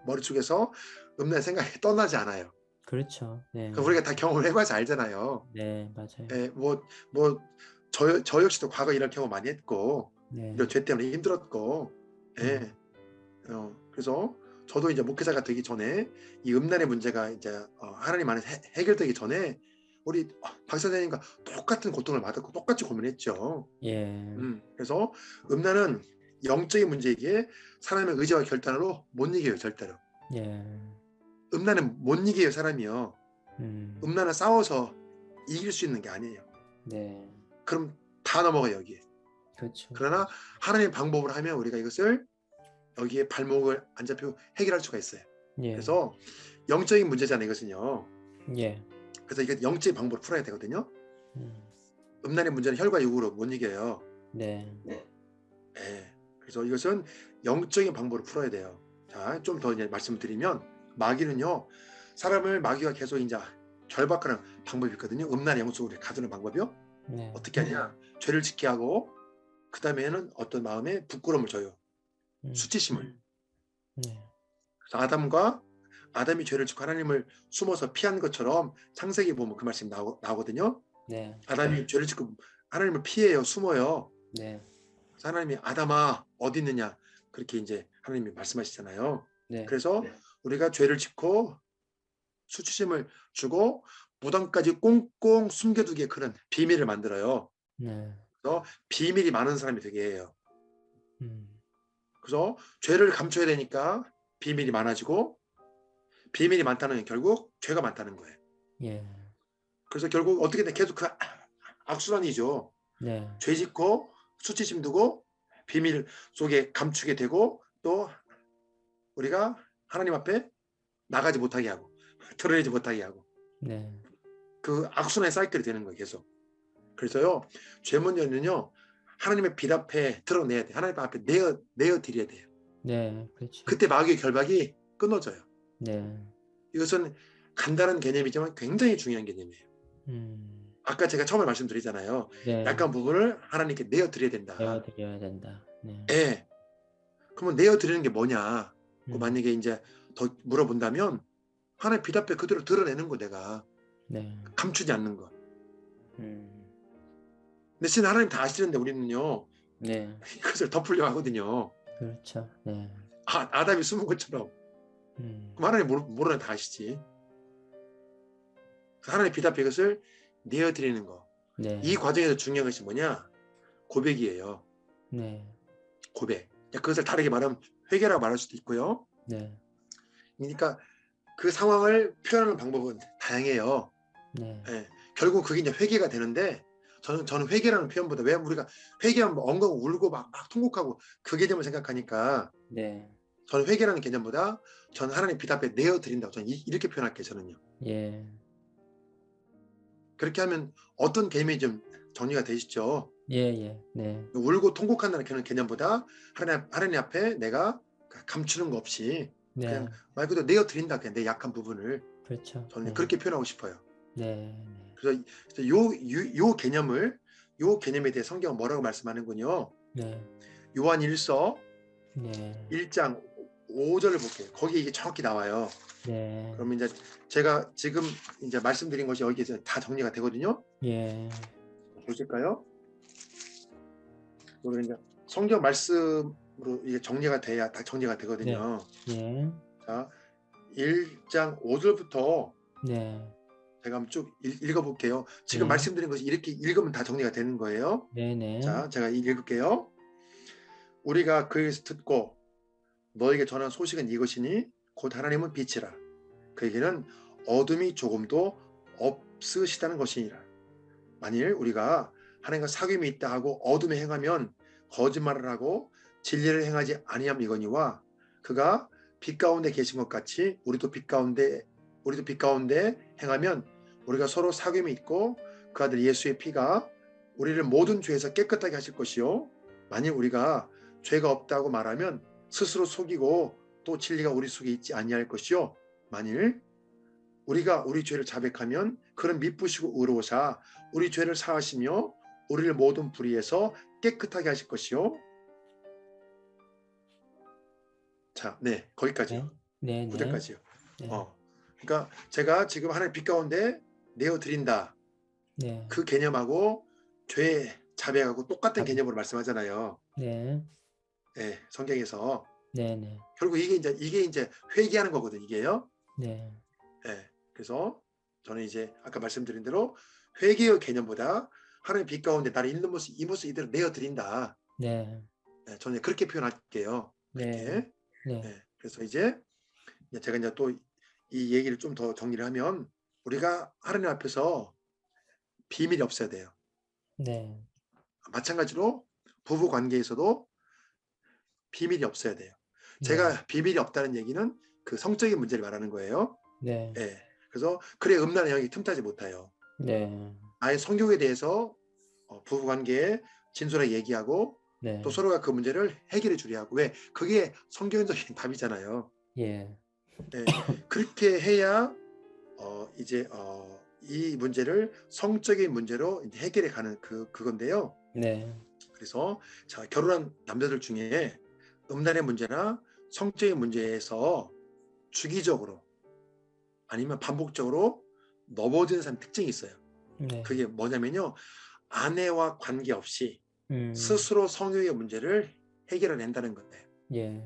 머릿속에서 음란의 생각이 떠나지 않아요. 그렇죠. 네. 우리가 다 경험을 해봐서 알잖아요. 네, 맞아요. 예, 저 역시도 과거 이런 경험 많이 했고 네. 이런 죄 때문에 힘들었고, 예, 그래서 저도 이제 목회자가 되기 전에 이 음란의 문제가 이제 하나님 안에서 해결되기 전에 우리 박 선생님과 똑같은 고통을 받았고 똑같이 고민했죠. 예. 그래서 음란은 영적인 문제이기에 사람의 의지와 결단으로 못 이겨요, 절대로. 예. 음란은 못 이겨요, 사람이요. 음란은 싸워서 이길 수 있는 게 아니에요. 네. 그럼 다 넘어가요, 여기에. 그렇죠. 그러나 하나님의 방법을 하면 우리가 이것을 여기에 발목을 안 잡히고 해결할 수가 있어요. 예. 그래서 영적인 문제잖아요, 이것은요. 예. 그래서 이게 영적인 방법을 풀어야 되거든요. 음. 음란의 문제는 혈과 육으로 못 이겨요. 네. 예. 그래서 이것은 영적인 방법으로 풀어야 돼요. 자, 좀 더 이제 말씀을 드리면 마귀는요, 사람을 마귀가 계속 이제 결박하는 방법이 있거든요. 음란의 영속으로 가두는 방법이요. 네. 어떻게 하냐? 죄를 짓게 하고 그 다음에는 어떤 마음에 부끄러움을 줘요. 수치심을. 네. 그래서 아담이 죄를 짓고 하나님을 숨어서 피한 것처럼 창세기 보면 그 말씀이 나오거든요. 네. 아담이 죄를 짓고 하나님을 피해요, 숨어요. 네. 그래서 하나님이 아담아 어디 있느냐 그렇게 이제 하나님이 말씀하시잖아요. 네. 그래서 우리가 죄를 짓고 수치심을 주고 무덤까지 꽁꽁 숨겨두기에 그런 비밀을 만들어요. 네. 그래서 비밀이 많은 사람이 되게 해요. 음. 그래서 죄를 감춰야 되니까 비밀이 많아지고 비밀이 많다는 건 결국 죄가 많다는 거예요. 예. 그래서 결국 어떻게 돼? 계속 그 악순환이죠. 네. 죄 짓고 수치심 두고 비밀 속에 감추게 되고 또 우리가 하나님 앞에 나가지 못하게 하고 드러내지 못하게 하고 네. 그 악순환의 사이클이 되는 거예요, 계속. 그래서요, 죄 문제는요, 하나님의 빛 앞에 드러내야 돼. 하나님 앞에 내어 드려야 돼요. 네. 그렇죠. 그때 마귀의 결박이 끊어져요. 네. 이것은 간단한 개념이지만 굉장히 중요한 개념이에요. 아까 제가 처음에 말씀드리잖아요. 네. 약간 부분을 하나님께 내어 드려야 된다. 내어 드려야 된다. 네. 예. 그러면 내어 드리는 게 뭐냐? 만약에 이제 더 물어본다면 하나님 빛 앞에 그대로 드러내는 거 내가. 네. 감추지 않는 거. 근데 신 하나님 다 아시는데 우리는요. 네. 그것을 덮으려 하거든요. 그렇죠. 네. 아담이 숨은 것처럼. 그럼 하나님 모르는 다 아시지. 하나님 빛 앞에 이것을 내어드리는 거. 네. 이 과정에서 중요한 것이 뭐냐? 고백이에요. 네. 고백. 그것을 다르게 말하면 회개라고 말할 수도 있고요. 네. 그러니까 그 상황을 표현하는 방법은 다양해요. 네. 예. 결국 그게 이제 회개가 되는데 저는 회개라는 표현보다 왜 우리가 회개하면 엉엉 울고 막 통곡하고 그 개념을 생각하니까 네. 저는 회개라는 개념보다 저는 하나님 빛 앞에 내어드린다고 저는 이렇게 표현할게요. 저는요. 예. 그렇게 하면 어떤 개념이 좀 정리가 되시죠? 예. 네. 울고 통곡한다는 그런 개념보다 하나님 앞에 내가 감추는 거 없이 네. 그냥 말 그대로 내어드린다. 그냥 내 약한 부분을. 그렇죠. 저는 네. 그렇게 표현하고 싶어요. 네. 그래서 요 개념에 대해 성경은 뭐라고 말씀하는군요. 네. 요한 1서 네. 1장 5절을 볼게요. 거기에 이게 정확히 나와요. 네. 그럼 이제 제가 지금 이제 말씀드린 것이 여기에서 다 정리가 되거든요. 예. 보실까요? 그리고 이제 성경 말씀으로 이게 정리가 돼야 다 정리가 되거든요. 네. 예. 자, 1장 5절부터 네. 제가 한번 쭉 읽어볼게요. 지금 네. 말씀드린 것이 이렇게 읽으면 다 정리가 되는 거예요. 네네. 자, 제가 읽을게요. 우리가 그에서 듣고 너에게 전한 소식은 이것이니 곧 하나님은 빛이라. 그에게는 어둠이 조금도 없으시다는 것이니라. 만일 우리가 하나님과 사귐이 있다 하고 어둠에 행하면 거짓말을 하고 진리를 행하지 아니함이거니와 그가 빛 가운데 계신 것 같이 우리도 빛 가운데 행하면 우리가 서로 사귐이 있고 그 아들 예수의 피가 우리를 모든 죄에서 깨끗하게 하실 것이요. 만일 우리가 죄가 없다고 말하면 스스로 속이고 또 진리가 우리 속에 있지 아니할 것이요. 만일 우리가 우리 죄를 자백하면 그는 미쁘시고 의로우사 우리 죄를 사하시며 우리를 모든 불의에서 깨끗하게 하실 것이요. 자, 네, 거기까지요. 네. 9절까지요. 네. 그러니까 제가 지금 하나님 빛 가운데 내어드린다. 네. 그 개념하고 죄 자백하고 똑같은 개념으로 말씀하잖아요. 네. 네, 성경에서. 네네. 결국 이게 이제 회개하는 거거든 이게요. 네. 예. 그래서 저는 이제 아까 말씀드린 대로 회개의 개념보다 하나님 빛 가운데 나를 있는 모습 이 모습 이대로 내어 드린다. 네. 예, 저는 그렇게 표현할게요. 네. 그렇게. 네. 예. 그래서 이제 제가 이제 또 이 얘기를 좀 더 정리를 하면 우리가 하나님 앞에서 비밀이 없어야 돼요. 네. 마찬가지로 부부 관계에서도 비밀이 없어야 돼요. 네. 제가 비밀이 없다는 얘기는 그 성적인 문제를 말하는 거예요. 네. 예. 그래서 그래야 음란의 영이 틈타지 못해요. 네. 아예 성경에 대해서 부부 관계에 진솔하게 얘기하고 또 네. 서로가 그 문제를 해결해 주려 하고 왜 그게 성경적인 답이잖아요. 예. 예. 그렇게 해야 이제 이 문제를 성적인 문제로 이제 해결해 가는 그건데요. 네. 그래서 자, 결혼한 남자들 중에 음란의 문제나 성적인 문제에서 주기적으로 아니면 반복적으로 넘어지는 사람 특징이 있어요. 네. 그게 뭐냐면요. 아내와 관계없이 음. 스스로 성욕의 문제를 해결해낸다는 거예요. 예.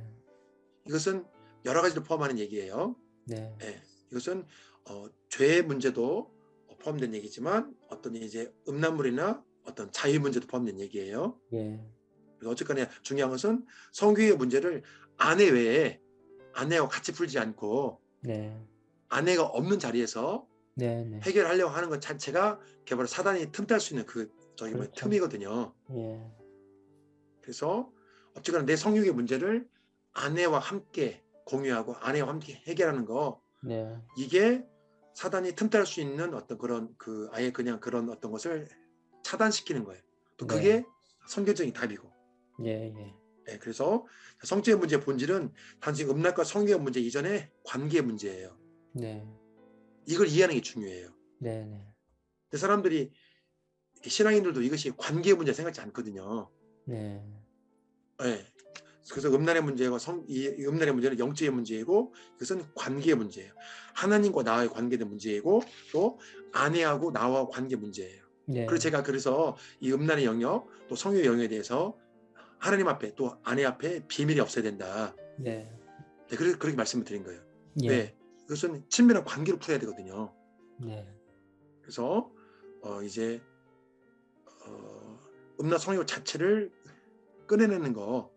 이것은 여러 가지를 포함하는 얘기예요. 네. 예, 이것은 죄의 문제도 포함된 얘기지만 어떤 이제 음란물이나 어떤 자유 문제도 포함된 얘기예요. 예. 그래서 어쨌거나 중요한 것은 성교의 문제를 아내 외에 아내와 같이 풀지 않고 네. 아내가 없는 자리에서 네. 네. 해결하려고 하는 것 자체가 바로 사단이 틈탈 수 있는 그렇죠. 틈이거든요. 예. 그래서 어쨌거나 내 성욕의 문제를 아내와 함께 공유하고 아내와 함께 해결하는 거 네. 이게 사단이 틈탈 수 있는 어떤 그런 아예 그냥 그런 어떤 것을 차단시키는 거예요. 또 네. 그게 성경적인 답이고. 예. 예. 네, 그래서 성적인 문제의 본질은 단순히 음란과 성욕의 문제 이전에 관계의 문제예요. 네. 이걸 이해하는 게 중요해요. 네. 네. 근데 사람들이 신앙인들도 이것이 관계의 문제 생각지 않거든요. 네. 네. 그래서 음란의 문제와 이 음란의 문제는 영적의 문제이고 이것은 관계의 문제예요. 하나님과 나와의 관계의 문제이고 또 아내하고 나와 관계 문제예요. 네. 그래서 이 음란의 영역 또 성욕의 영역에 대해서 하나님 앞에 또 아내 앞에 비밀이 없어야 된다. 네. 네, 그렇게 말씀을 드린 거예요. 예. 왜? 이것은 친밀한 관계로 풀어야 되거든요. 네. 그래서 이제 음란 성욕 자체를 꺼내내는 거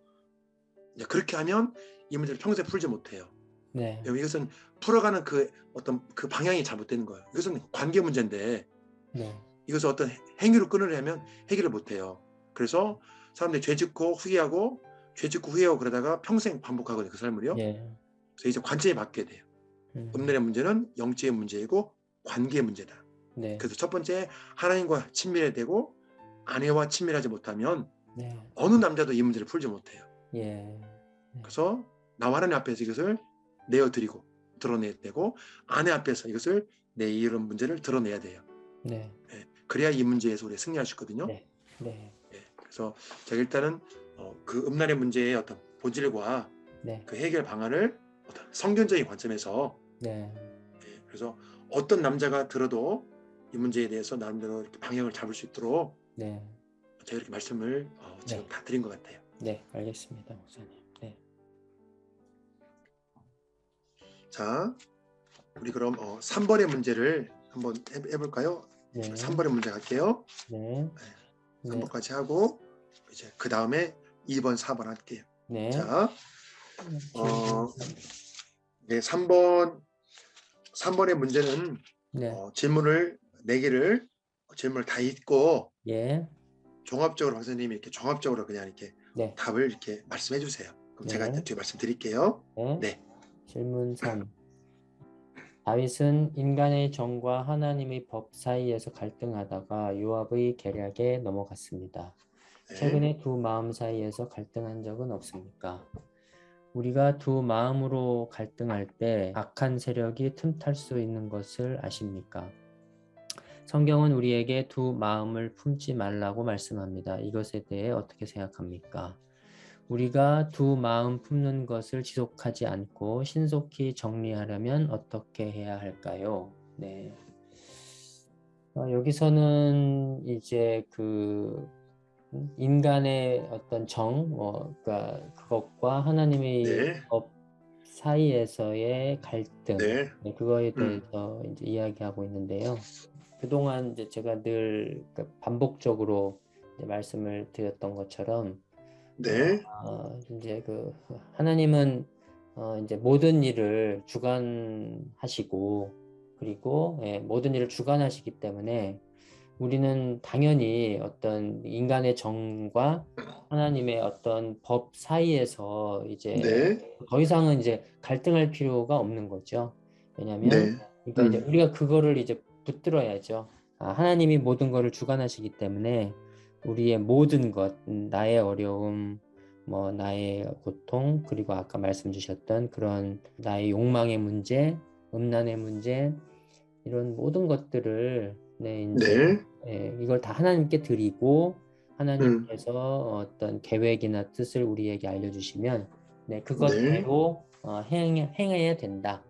그렇게 하면 이 문제를 평소에 풀지 못해요. 네. 이것은 풀어가는 어떤 방향이 잘못되는 거예요. 이것은 관계 문제인데 네. 이것을 어떤 행위로 끊으려면 해결을 못해요. 그래서 사람들이 죄 짓고 후회하고 그러다가 평생 반복하거든요. 그 삶을요. 예. 그래서 이제 관점이 바뀌어야 돼요. 음란의 문제는 영적의 문제이고 관계의 문제다. 네. 그래서 첫 번째 하나님과 친밀해야 되고 아내와 친밀하지 못하면 네. 어느 남자도 이 문제를 풀지 못해요. 예. 그래서 나와 하나님 앞에서 이것을 내어드리고 드러내야 되고 아내 앞에서 이것을 내 이런 문제를 드러내야 돼요. 네. 예, 그래야 이 문제에서 우리가 승리할 수 있거든요. 네. 네. 예, 그래서 제가 일단은 그 음란의 문제의 어떤 본질과 네. 그 해결 방안을 어떤 성경적인 관점에서 네. 예, 그래서 어떤 남자가 들어도 이 문제에 대해서 나름대로 이렇게 방향을 잡을 수 있도록 네. 제가 이렇게 말씀을 지금 네. 다 드린 것 같아요. 네. 알겠습니다, 목사님. 네. 자, 우리 그럼 3번의 문제를 한번 해볼까요? 네. 3번의 문제 갈게요. 네. 네. 3번까지 하고 이제 그 다음에 2번, 4번 할게요. 네. 자, 네, 3번의 문제는 네. 질문을 4개를 질문을 다 읽고 예. 종합적으로 박사님이 이렇게 종합적으로 그냥 이렇게 네. 답을 이렇게 말씀해 주세요. 그럼 네. 제가 이제 뒤에 말씀드릴게요. 네. 네. 질문 3. 다윗은 인간의 정과 하나님의 법 사이에서 갈등하다가 요압의 계략에 넘어갔습니다. 네. 최근에 두 마음 사이에서 갈등한 적은 없습니까? 우리가 두 마음으로 갈등할 때 악한 세력이 틈탈 수 있는 것을 아십니까? 성경은 우리에게 두 마음을 품지 말라고 말씀합니다. 이것에 대해 어떻게 생각합니까? 우리가 두 마음 품는 것을 지속하지 않고 신속히 정리하려면 어떻게 해야 할까요? 네. 여기서는 이제 인간의 어떤 그러니까 그것과 하나님의 네, 법 사이에서의 갈등, 네, 네, 그거에 음, 대해서 이제 이야기하고 있는데요. 그동안 이제 제가 늘 반복적으로 이제 말씀을 드렸던 것처럼 네, 이제 하나님은 이제 모든 일을 주관하시고 그리고 모든 일을 주관하시기 때문에 우리는 당연히 어떤 인간의 정과 하나님의 어떤 법 사이에서 이제 네, 더 이상은 이제 갈등할 필요가 없는 거죠. 왜냐하면 네, 그러니까 이제 우리가 그거를 이제 붙들어야죠. 하나님이 모든 것을 주관하시기 때문에 우리의 모든 것, 나의 어려움, 뭐 나의 고통, 그리고 아까 말씀 주셨던 그런 나의 욕망의 문제, 음란의 문제, 이런 모든 것들을 이제 네, 이걸 다 하나님께 드리고 음, 하나님께서 어떤 계획이나 뜻을 우리에게 알려주시면 네, 그것대로 행해야 된다.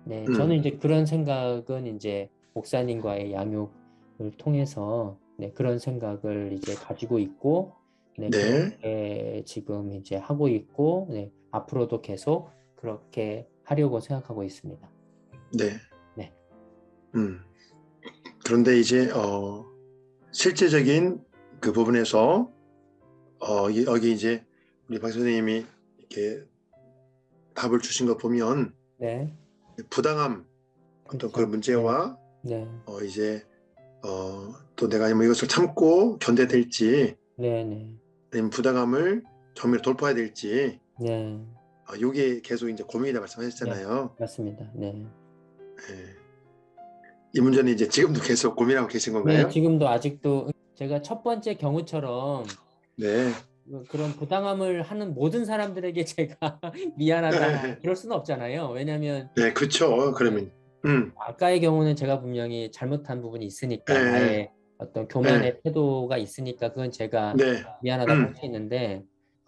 네, 저는 음, 이제 그런 생각은 이제 목사님과의 양육을 통해서 그런 생각을 이제 가지고 있고 네, 그렇게 지금 이제 하고 있고 앞으로도 계속 그렇게 하려고 생각하고 있습니다. 네, 네, 음. 그런데 이제 실제적인 그 부분에서 여기 이제 우리 박 선생님이 이렇게 답을 주신 거 보면 네, 부당함 어떤 그 그렇죠. 네, 문제와 네, 이제 또 내가 뭐 이것을 참고 견뎌야 될지 네, 네, 아니면 부당함을 정밀 돌파해야 될지 네, 이게 계속 이제 고민이다 네, 말씀하셨잖아요. 맞습니다. 네. 예. 이 문제는 이제 지금도 계속 고민하고 계신 네, 건가요? 지금도 아직도 제가 첫 번째 경우처럼 네. 그런 부당함을 하는 모든 사람들에게 제가 미안하다 그럴 수는 없잖아요. 왜냐하면 네, 그렇죠. 네, 그러면 아까의 경우는 제가 분명히 잘못한 부분이 예, 있으니까 예, 나의 어떤 예, 교만의 태도가 있으니까 그건 제가 네, 미안하다고 할 수 있는데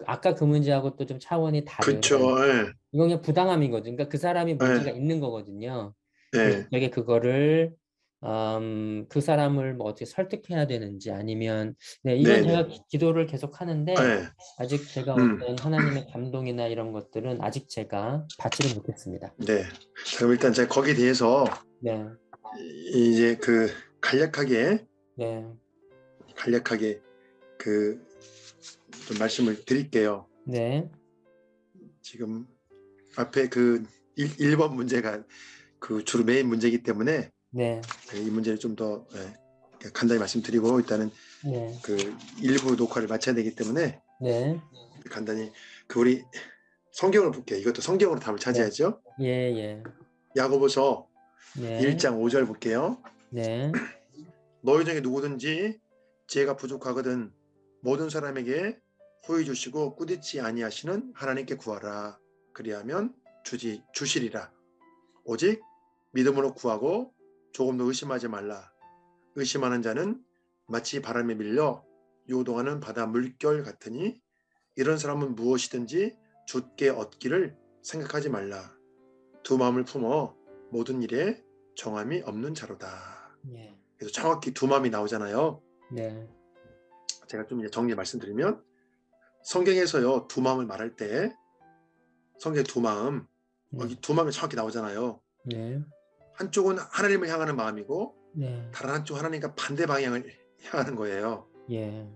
아까 그 문제하고 또 좀 차원이 다른 그렇죠. 예, 이건 그냥 부당함이거든요. 그러니까 그 사람이 문제가 예, 있는 거거든요. 그래서 예, 되게 그거를 그 사람을 뭐 어떻게 설득해야 되는지 아니면 이건 네, 제가 네, 기도를 계속 하는데 예, 아직 제가 음, 어떤 하나님의 감동이나 이런 것들은 아직 제가 받지를 못했습니다. 네. 자, 그럼 일단 제가 거기에 대해서 네, 이제 그 간략하게 네, 간략하게 그 좀 말씀을 드릴게요. 네, 지금 앞에 그 1번 문제가 그 주로 메인 문제이기 때문에 네, 이 문제를 좀 더 간단히 말씀드리고 일단은 네, 그 일부 녹화를 마쳐야 되기 때문에 네, 간단히 그 우리 성경을 볼게요. 이것도 성경으로 답을 네, 찾아야죠. 예, 예, 야고보서 네, 1장 5절 볼게요. 네, 너희 중에 누구든지 지혜가 부족하거든 모든 사람에게 후히 주시고 꾸짖지 아니하시는 하나님께 구하라. 그리하면 주시리라. 오직 믿음으로 구하고 조금도 의심하지 말라. 의심하는 자는 마치 바람에 밀려 요동하는 바다 물결 같으니 이런 사람은 무엇이든지 주께 얻기를 생각하지 말라. 두 마음을 품어 모든 일에 정함이 없는 자로다. 예, 그래서 정확히 두 마음이 나오잖아요. 네, 제가 좀 이제 정리 말씀드리면 성경에서요 두 마음을 말할 때 성경의 두 마음 네, 여기 두 마음이 정확히 나오잖아요. 네, 한쪽은 하나님을 향하는 마음이고 네, 다른 한쪽 하나님과 반대 방향을 향하는 거예요. 예,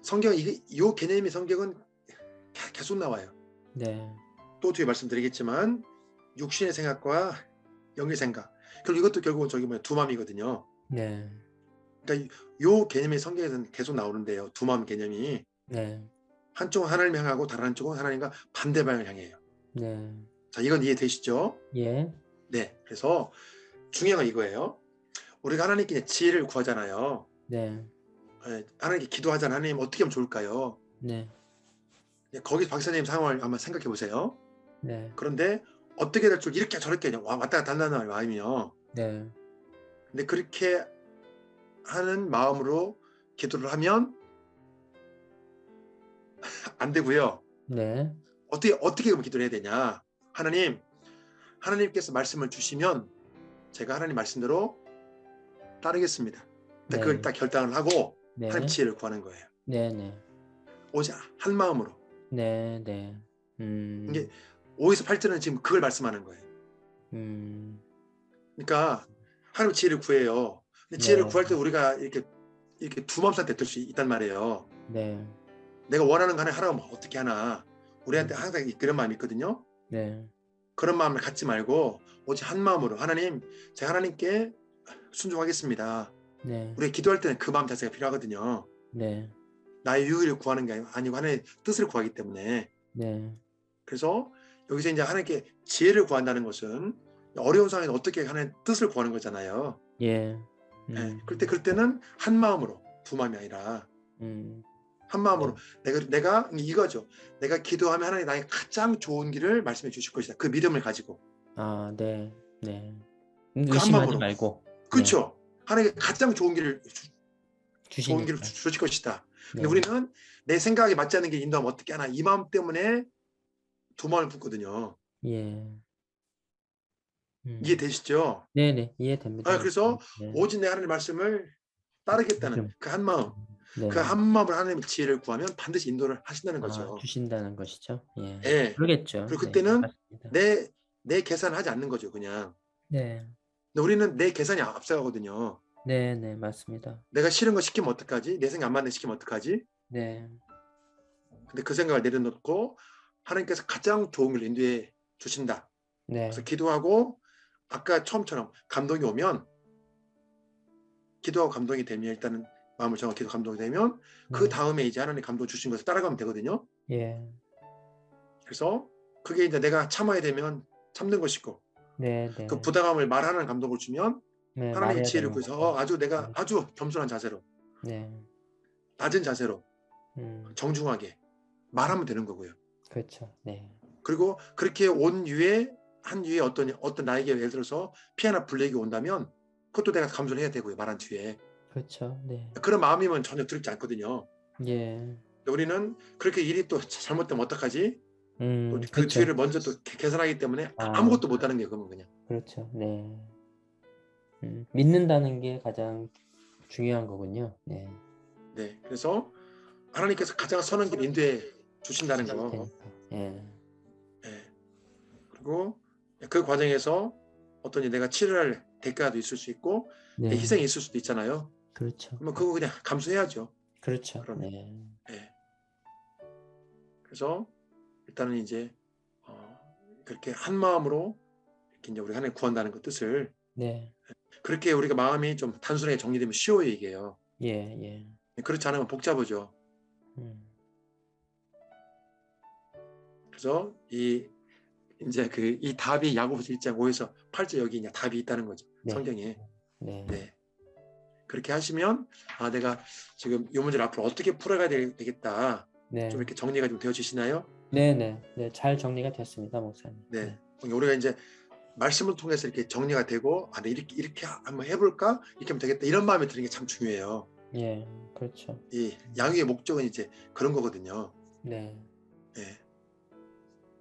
성경 이 개념이 성경은 계속 나와요. 네, 또 뒤에 말씀드리겠지만 육신의 생각과 영의 생각. 그리고 이것도 결국은 저기 두 마음이거든요. 네, 그러니까 이 개념이 성경에서는 계속 나오는데요. 두 마음 개념이 네, 한쪽은 하나님을 향하고 다른 한쪽은 하나님과 반대 방향을 향해요. 네, 자, 이건 이해되시죠? 예, 네. 그래서 중요한 건 이거예요. 우리가 하나님께 지혜를 구하잖아요. 네, 하나님께 기도하잖아요. 하나님 어떻게 하면 좋을까요? 네, 거기 박사님 상황을 한번 생각해 보세요. 네, 그런데 어떻게 될 줄 이렇게 저렇게 왔다 갔다 한다는 마음이요. 네, 근데 그렇게 하는 마음으로 기도를 하면 안 되고요. 네, 어떻게 그럼 기도를 해야 되냐? 하나님께서 말씀을 주시면 제가 하나님 말씀대로 따르겠습니다. 그걸 네, 딱 결단을 하고 하나님 네, 지혜를 구하는 거예요. 네네. 오직 한 마음으로. 네네. 이게 5에서 8절은 지금 그걸 말씀하는 거예요. 그러니까 하나님 지혜를 구해요. 근데 지혜를 네. 구할 때 우리가 이렇게 두 마음 상태 될 수 있단 말이에요. 네. 내가 원하는 거 하나 하라고 하면 어떻게 하나. 우리한테 항상 그런 마음이 있거든요. 네. 그런 마음을 갖지 말고 오직 한 마음으로 하나님, 제가 하나님께 순종하겠습니다. 네. 우리가 기도할 때는 그 마음 자세가 필요하거든요. 네. 나의 유익을 구하는 게 아니고 하나님의 뜻을 구하기 때문에. 네. 그래서 여기서 이제 하나님께 지혜를 구한다는 것은 어려운 상황에서 어떻게 하나님의 뜻을 구하는 거잖아요. 예. 예, 그럴 때는 한 마음으로, 두 마음이 아니라 한 마음으로. 내가 이거죠. 내가 기도하면 하나님 나의 가장 좋은 길을 말씀해 주실 것이다. 그 믿음을 가지고. 아, 네. 네. 그 한 의심하지 마음으로. 말고. 그렇죠. 하나님의 가장 좋은 길을 주시니까. 주실 것이다. 근데 네. 우리는 내 생각에 맞지 않는 길 인도하면 어떻게 하나, 이 마음 때문에 두 마음을 품거든요. 예. 이해되시죠? 네네. 이해됩니다. 그래서 네. 오직 내 하나님의 말씀을 따르겠다는 그 한 마음. 네. 그 한 마음으로 하나님의 지혜를 구하면 반드시 인도를 하신다는 거죠. 주신다는 것이죠. 예. 예. 그러겠죠. 그리고 네. 그때는 맞습니다. 내 계산을 하지 않는 거죠, 그냥. 네. 근데 우리는 내 계산이 앞서가거든요. 네네. 맞습니다. 내가 싫은 거 시키면 어떡하지? 내 생각 안 맞는 거 시키면 어떡하지? 네. 근데 그 생각을 내려놓고 하나님께서 가장 좋은 걸 인도해 주신다. 네. 그래서 기도하고 아까 처음처럼 감동이 오면, 기도하고 감동이 되면 일단은 마음을 정하고 기도 감동이 되면 그 다음에 이제 하나님 감동 주신 것을 따라가면 되거든요. 예. 그래서 그게 이제 내가 참아야 되면 참는 것이고, 네네. 그 부담감을 말하는 감동을 주면 네. 하나님의 말해야 지혜를 되는 구해서 거죠. 내가 아주 겸손한 자세로, 네. 낮은 자세로, 정중하게 말하면 되는 거고요. 그렇죠. 네. 그리고 그렇게 한 이후에 어떤 나에게 예를 들어서 피 하나 블레이크 온다면 그것도 내가 감수해야 되고요. 말한 뒤에. 그렇죠. 네. 그런 마음이면 전혀 두렵지 않거든요. 예. 우리는 그렇게 일이 또 잘못되면 어떡하지? 또 그 그렇죠. 뒤를 먼저 또 계산하기 때문에 아무것도 못하는 게 그러면 그냥. 그렇죠. 네. 믿는다는 게 가장 중요한 거군요. 네. 네. 그래서 하나님께서 가장 선한 길 인도해 주신다는 거. 예. 예. 그리고 그 과정에서 어떤 내가 치료할 대가도 있을 수 있고 네. 희생이 있을 수도 있잖아요. 그렇죠. 그러면 그거 그냥 감수해야죠. 그렇죠. 그러면. 네. 예. 그래서 일단은 이제 그렇게 한 마음으로 이렇게 이제 우리 하나님 구한다는 그 뜻을, 네. 그렇게 우리가 마음이 좀 단순하게 정리되면 쉬워요, 이게요. 예, 예. 그렇지 않으면 복잡하죠. 그래서 이 답이 야고보서 1장 5에서 8절 여기 이제 답이 있다는 거죠. 네. 성경에. 네. 네. 그렇게 하시면 내가 지금 이 문제를 앞으로 어떻게 풀어가야 되겠다. 네. 좀 이렇게 정리가 좀 되어지시나요? 네, 네. 네, 잘 정리가 됐습니다, 목사님. 네. 우리가 이제 말씀을 통해서 이렇게 정리가 되고 이렇게 한번 해볼까? 이렇게 하면 되겠다. 이런 마음이 드는 게 참 중요해요. 예, 그렇죠. 이 양육의 목적은 이제 그런 거거든요. 네. 예.